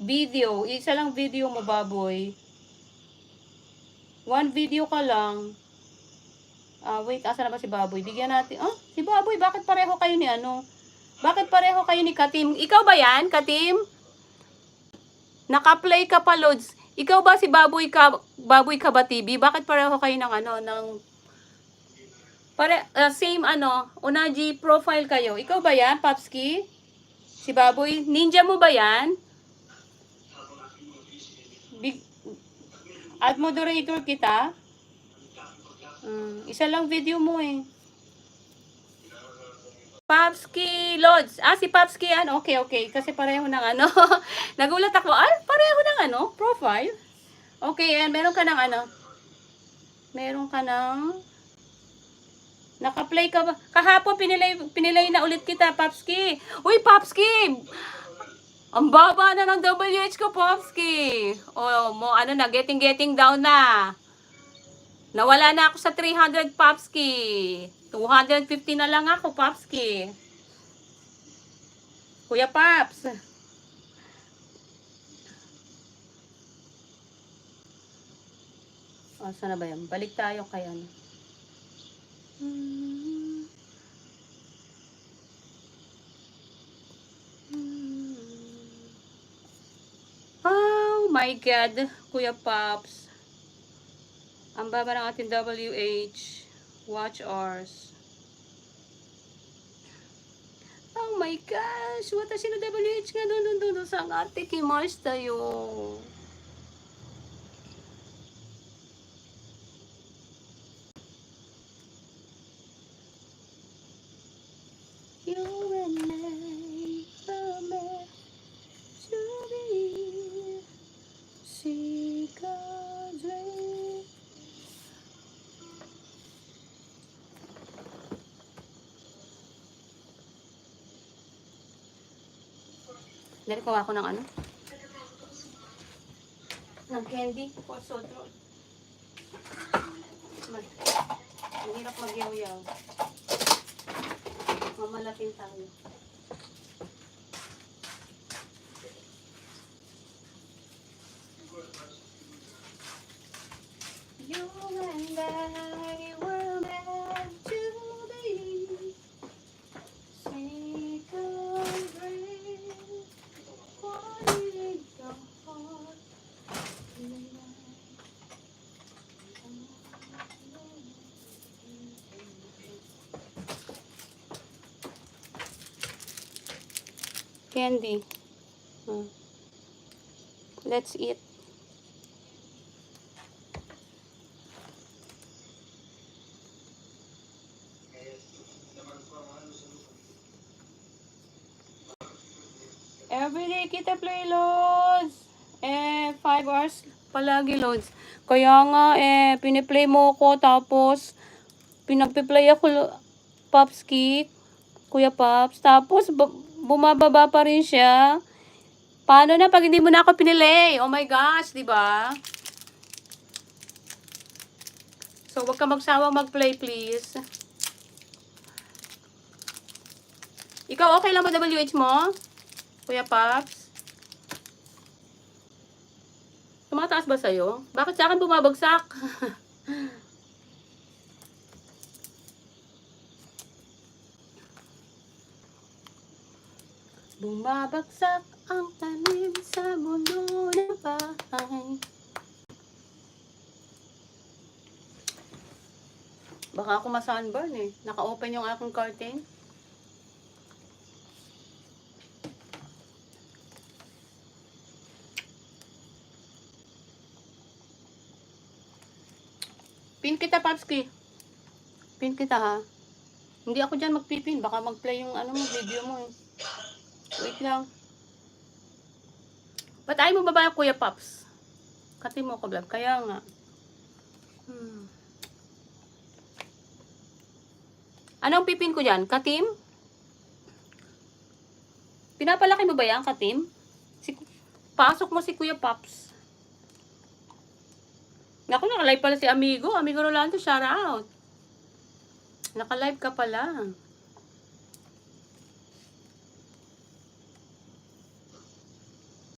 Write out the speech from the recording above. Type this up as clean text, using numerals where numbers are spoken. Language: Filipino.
Video. Isa lang video mo, baboy. One video ka lang. Wait, asa na ba si baboy? Bigyan natin. Si baboy, bakit pareho kayo ni ano? Bakit pareho kayo ni Katim? Ikaw ba yan, Katim? Naka-play ka pa, Lods. Ikaw ba si Baboy ka ba TV? Bakit pareho kayo ng ano, same ano, Unaji profile kayo. Ikaw ba yan, Papski? Si Baboy, ninja mo ba yan? Ad moderator kita? Isa lang video mo eh. Papski Lods. Si Papski yan. Okay. Kasi pareho ng ano. Nagulat ako. Pareho ng ano, profile. Okay, and meron ka ng ano. Meron ka ng naka-play ka ba? Kahapon pinilay na ulit kita, Papski. Uy, Papski! Ang baba na ng WH ko, Popski. Ano na, getting down na. Nawala na ako sa 300, Popski. 250 na lang ako, Popski. Kuya Pops. Saan na ba yan? Balik tayo kay ano. Oh my God, Kuya Pops. Ang baba ng ating WH. Watch hours. Oh my gosh, watashi no WH nga doon sa ate kimashita yo. You and I are meant to be. See God's way. Dali ko ako ng ano? Ng candy for sodro. Ang hirap magyaw-yaw. Mamalatin tayo. You and I were meant to be. Say God's way. Wanted your heart. Candy. Let's eat. Everyday kita play loads. 5 hours palagi loads. Kaya nga piniplay mo ko tapos pinagpi-play ako Popski, Kuya Pops. Tapos bumababa pa rin siya. Paano na pag hindi mo na ako pinilay? Oh my gosh, di ba? So, wag ka magsawang mag-play, please. Ikaw, okay lang ba WH mo? Kuya Pops? Tumataas ba sa'yo? Bakit sa akin bumabagsak? Bumabagsak ang tanim sa mundo ng bahay. Baka ako ma-sunburn eh. Naka-open yung aking curtain. Pin kita, Papski. Pin kita, ha. Hindi ako dyan magpipin. Baka mag-play yung ano mo, video mo eh. Wait lang. Ba't ayaw mo ba ba, Kuya Pops? Katim mo ko, vlog. Kaya nga. Anong pipin ko dyan? Katim? Pinapalaki mo ba yan, Katim? Pasok mo si Kuya Pops. Naku, naka-live pala si Amigo. Amigo Rolando, shout out. Naka-live ka pala.